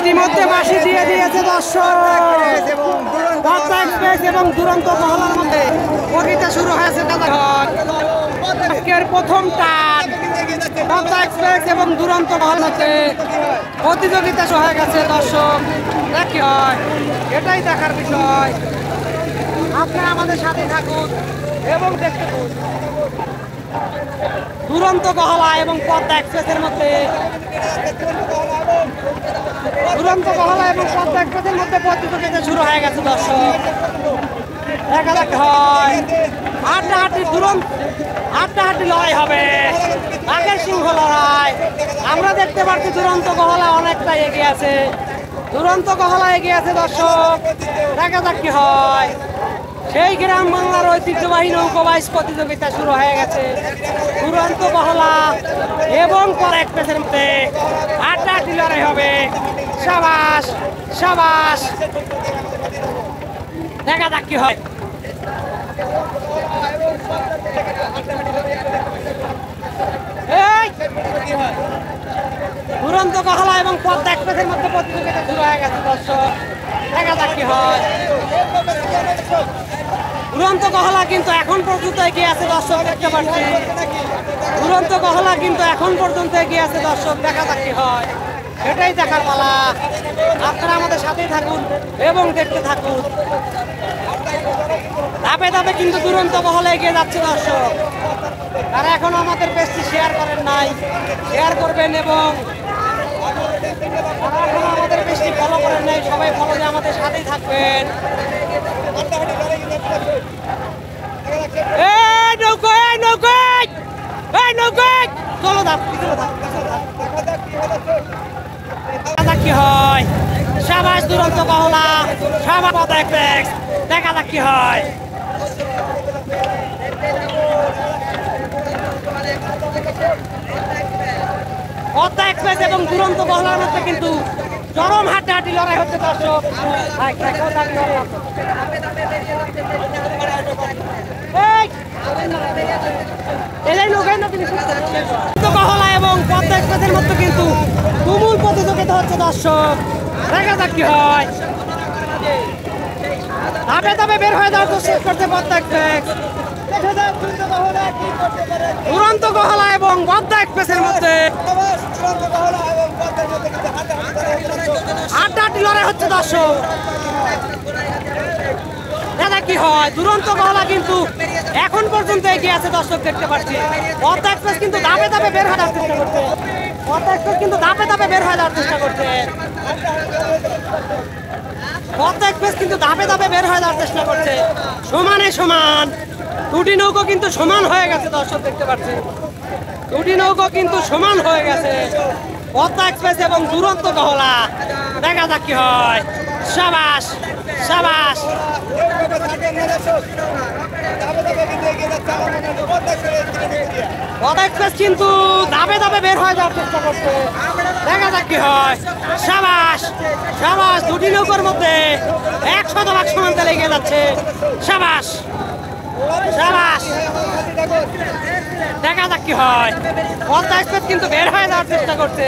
ইতিমধ্যে বাঁশি দিয়ে দিয়েছে দর্শক। পদ্মা এক্সপ্রেস এবং দুরন্ত মহলার মধ্যে প্রতিযোগিতা শুরু হয়েছে। আজকের প্রথম টান পদ্মা এক্সপ্রেস এবং দুরন্ত মহল মধ্যে প্রতিযোগিতা শুরু হয়ে গেছে দর্শক। দেখি হয় এটাই দেখার বিষয়। আপনারা আমাদের সাথে থাকুন এবং দেখতে থাকুন। দুরন্ত গহলা এবং পদ্মা এক্সপ্রেসের মধ্যে প্রতিযোগিতা শুরু হয়ে গেছে দর্শক। দেখা যাক হয় হাড্ডাহাড্ডি লড়াই হবে, বাঘের সিংহ লড়াই। আমরা দেখতে পাচ্ছি দুরন্ত গহলা অনেকটা এগিয়ে আছে, দর্শক। দেখা যাক কি হয়। সেই গ্রাম বাংলার ঐতিহ্যবাহী নৌকোবাইজ প্রতিযোগিতা শুরু হয়ে গেছে। দুরন্ত গহলা এবং পদ্মা এক্সপ্রেসের মধ্যে হাড্ডাহাড্ডি লড়াই হবে। সাবাস সাবাস, দেখা যাক কি হয়। দুরন্ত গহলা এবং পদ্মা এক্সপ্রেসের মধ্যে প্রতিযোগিতা শুরু হয়ে গেছে দর্শক। দেখা যাক কি হয়। দুরন্ত গহলা কিন্তু এখন পর্যন্ত এগিয়ে আছে দর্শক, দেখতে পাচ্ছি। দুরন্ত গহলা কিন্তু এখন পর্যন্ত এগিয়ে আছে দর্শক। দেখা যাক কি হয়, সেটাই দেখার পালা। আপনারা আমাদের সাথেই থাকুন এবং দেখতে থাকুন। ধাপে ধাপে কিন্তু দুরন্ত গহলা এগিয়ে যাচ্ছে দর্শক। তারা এখনো আমাদের পেজটি শেয়ার করেন নাই, শেয়ার করবেন এবং আমাদের পেজটি ফলো করেন নাই, সবাই ফলো দিয়ে আমাদের সাথেই থাকবেন। চলো কি হয়। সাবাস দুরন্ত গহলা, সাবাস পদ্মা এক্সপ্রেস। দেখা যাক কি হয়। পদ্মা এক্সপ্রেস এবং দুরন্ত গহলার মধ্যে কিন্তু চরম হাড্ডাহাড্ডি লড়াই হচ্ছে দর্শক। গহলা এবং পদ্মা এক্সপ্রেসের মধ্যে কিন্তু তুমুল প্রতিযোগিতা হচ্ছে দর্শক। দেখা যাক কি হয়। ধাপে ধাপে বের হয়ে যাওয়ার চেষ্টা করছে পদ্মা এক্সপ্রেস। দুরন্ত গহলা এবং পদ্মা এক্সপ্রেসের মধ্যে হাড্ডাহাড্ডি লড়াই হচ্ছে দর্শক। দেখা কি হয়। দুরন্ত গহলা কিন্তু এখন পর্যন্ত এগিয়ে আছে দর্শক, দেখতে পাচ্ছি। পদ্মা এক্সপ্রেস কিন্তু ধাপে ধাপে বের হয়ে যাওয়ার চেষ্টা করছে। সমানে সমান দুটি নৌকো কিন্তু সমান হয়ে গেছে দর্শক, দেখতে পাচ্ছি। দুটি নৌকো কিন্তু সমান হয়ে গেছে, পদ্মা এক্সপ্রেস এবং দুরন্ত গহলা। দেখা যাক কি হয়। সাবাস সাবাস, পদ্মা এক্সপ্রেস কিন্তু ধাপে ধাপে বের হয়ে যাওয়ার চেষ্টা করছে। দেখা যাক কি হয়। সাবাস সাবাস, দুটি নৌকার মধ্যে 100% সমান তালে এগিয়ে যাচ্ছে। সাবাস সাবাস, দেখা যাক কি হয়। পদ্মা এক্সপ্রেস কিন্তু বের হয়ে যাওয়ার চেষ্টা করছে।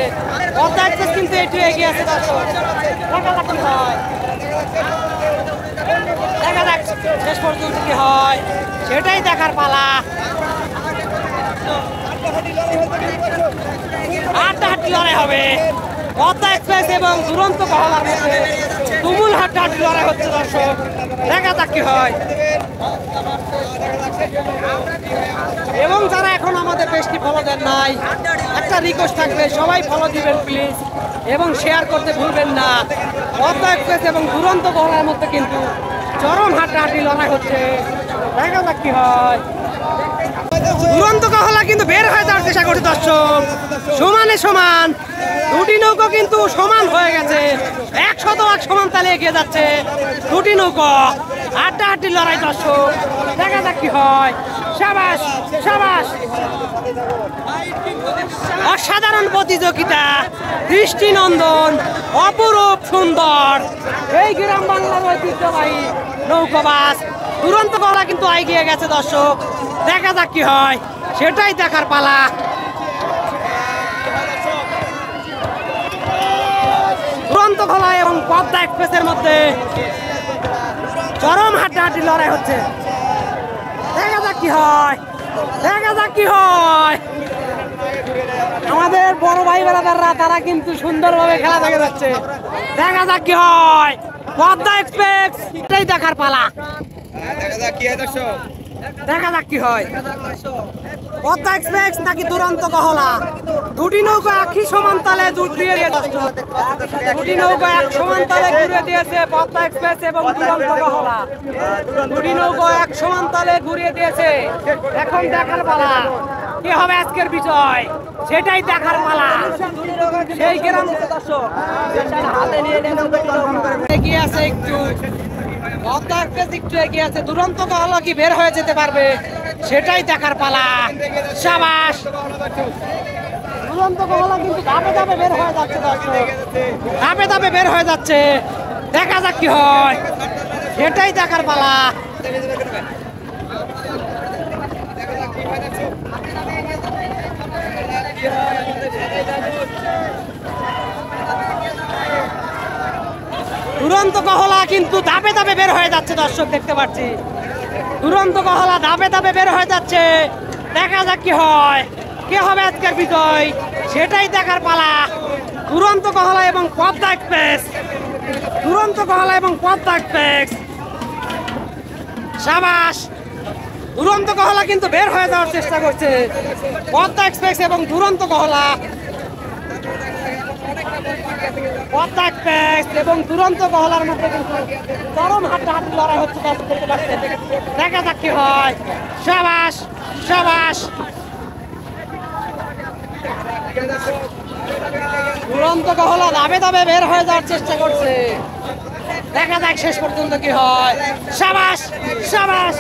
পদ্মা এক্সপ্রেস কিন্তু একটু এগিয়ে আছে দর্শক। দেখা যাক কি হয়। দেখা যাক শেষ পর্যন্ত কি হয়, সেটাই দেখার পালা। হাড্ডাহাড্ডি লড়াই হবে পদ্মা এক্সপ্রেস এবং দুরন্ত গহলার মধ্যে। তুমুল হাড্ডাহাড্ডি লড়াই হচ্ছে দর্শক। দেখা যাক কি হয়। এবং যারা এখন আমাদের পেজটি ফলো দেন নাই, একটা রিকোয়েস্ট থাকবে, সবাই ফলো দিবেন প্লিজ এবং শেয়ার করতে ভুলবেন না। পদ্মা এক্সপ্রেস এবং দুরন্ত গহলার মধ্যে কিন্তু চরম হাড্ডাহাড্ডি লড়াই হচ্ছে। দেখা যাক কি হয়। দুরন্ত গহলা কিন্তু বের হয়ে যাওয়ার চেষ্টা করছে দর্শক। সমানে সমান দুটি নৌকো কিন্তু সমান হয়ে গেছে। 100% সমান তালে এগিয়ে যাচ্ছে দুটি নৌকো। হাড্ডাহাড্ডি লড়াই দর্শক। দেখা যাক কি হয়। সাবাস সাবাস, অসাধারণ প্রতিযোগিতা, দৃষ্টিনন্দন, অপরূপ সুন্দর। এই গ্রাম বাংলার ঐতিহ্যবাহী নৌকাবাস দুরন্ত গহলা কিন্তু এগিয়ে গেছে দর্শক। দেখা যাক কি হয়, সেটাই দেখার পালা। দুরন্ত গহলা এবং পদ্মা এক্সপ্রেসের মধ্যে চরম হাড্ডাহাড্ডি লড়াই হচ্ছে। দেখা যাক কি হয়, দেখা যাক কি হয়। আমাদের বড় ভাই বেড়াদাররা তারা কিন্তু সুন্দরভাবে খেলা দেখে যাচ্ছে। দেখা যাক কি হয়। পদ্মা এক্সপ্রেস এটাই দেখার পালা। দেখা যাক কি হয়। পদ্মা এক্সপ্রেস নাকি দুরন্ত গহলা। দুটি নৌকা একই সমান তালে দুটি নৌকা এক সমান তালে ঘুরে দিয়েছে পদ্মা এক্সপ্রেস এবং দুরন্ত গহলা। দুটি নৌকা এক সমান তালে ঘুরিয়ে দিয়েছে। এখন দেখার পালা কি হবে আজকের বিষয়, সেটাই দেখার পালা। সেই গ্রাম এগিয়ে আছে একটু, পদ্মা এক্সপ্রেস একটু এগিয়ে আছে। দুরন্ত গহলা কি বের হয়ে যেতে পারবে, সেটাই দেখার পালা। সাবাস, দুরন্ত গহলা কিন্তু ধাপে ধাপে বের হয়ে যাচ্ছে দর্শক, ধাপে ধাপে বের হয়ে যাচ্ছে। দেখা যাক কি হয়, সেটাই দেখার পালা। দুরন্ত গহলা কিন্তু ধাপে ধাপে বের হয়ে যাচ্ছে দর্শক, দেখতে পাচ্ছি দুরন্ত গহলা ধাপে ধাপে বের হয়ে যাচ্ছে। দেখা যাক কি হয়, কে হবে আজকের বিজয়, সেটাই দেখার পালা। দুরন্ত গহলা এবং পদ্মা এক্সপ্রেস, দুরন্ত গহলা এবং পদ্মা এক্সপ্রেস। সাবাস, দুরন্ত গহলা কিন্তু বের হয়ে যাওয়ার চেষ্টা করছে। পদ্মা এক্সপ্রেস এবং দুরন্ত গহলা, পদ্মা এক্সপ্রেস এবং দুরন্ত গহলার মধ্যে কিন্তু চরম হাড্ডাহাড্ডি লড়াই হচ্ছে। দেখা যাক কি হয়। সাবাস, সাবাস, দুরন্ত গহলা ধাপে ধাপে বের হয়ে যাওয়ার চেষ্টা করছে। দেখা যাক শেষ পর্যন্ত কি হয়। সাবাস, সাবাস।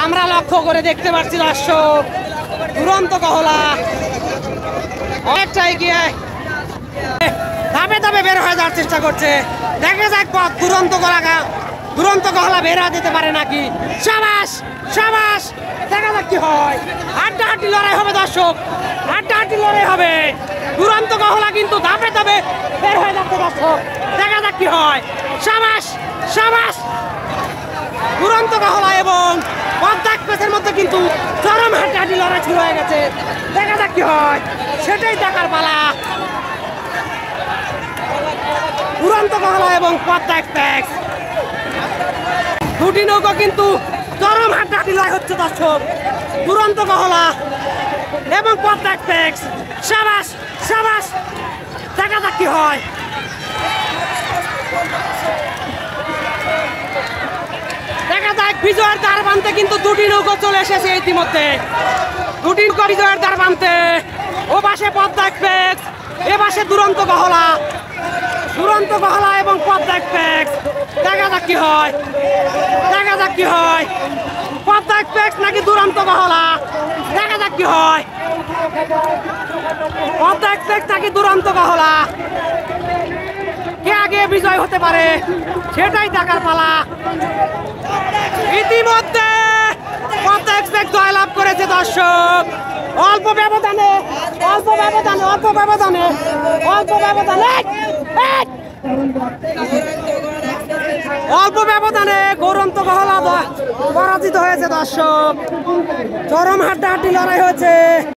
আমরা লক্ষ্য করে দেখতে পাচ্ছি দর্শক, দুরন্ত গহলা অনেকটা এগিয়ে ধাপে ধাপে বের হয়ে যাওয়ার চেষ্টা করছে। দেখা যাক দুরন্ত গহলা বের হয়ে দিতে পারে নাকি। সাবাস, সাবাস। দেখা যাক কি হয়। হাড্ডাহাড্ডি লড়াই হবে দর্শক, হাড্ডাহাড্ডি লড়াই হবে। দুরন্ত গহলা কিন্তু ধাপে ধাপে বের হয়ে যাচ্ছে দর্শক। দেখা যাক কি হয়। সাবাস, সাবাস। দুরন্ত গহলা এবং পদ্মা এক্সপ্রেসের মধ্যে কিন্তু চরম হাড্ডাহাড্ডি লড়াই শুরু হয়ে গেছে। দেখা যাক কি হয়, সেটাই দেখার পালা। দুরন্ত গহলা এবং পদ্মা এক্সপ্রেস দুটি নৌকা কিন্তু চরম হাড্ডাহাড্ডি লড়াই হচ্ছে দর্শক। দুরন্ত গহলা এবং পদ্মা এক্সপ্রেস। সাবাস, সাবাস। দেখা যাক কি হয়। দেখা যাক বিজয়ের দ্বার বানতে কিন্তু দুটি নৌকা চলে এসেছে ইতিমধ্যে। দুটি নৌকা বিজয়ের দ্বার বানতে। ও পাশে পদ্মা এক্সপ্রেস, এ পাশে দুরন্ত গহলা। দুরন্ত গহলা এবং পদ্মা এক্সপ্রেস। দেখা যাক কি হয়, দেখা যাক কি হয়। পদ্মা এক্সপ্রেস নাকি দুরন্ত গহলা, দেখা যাক কি হয়। পদ্মা এক্সপ্রেস নাকি দুরন্ত গহলা, কে আগে বিজয় হতে পারে, সেটাই দেখার পালা। ইতিমধ্যে পদ্মা এক্সপ্রেস জয়লাভ করেছে দর্শক। অল্প ব্যবধানে, অল্প ব্যবধানে, অল্প ব্যবধানে, অল্প ব্যবধানে, অল্প ব্যবধানে দুরন্ত গহলা পরাজিত হয়েছে দর্শক। চরম হাড্ডাহাড্ডি লড়াই হয়েছে।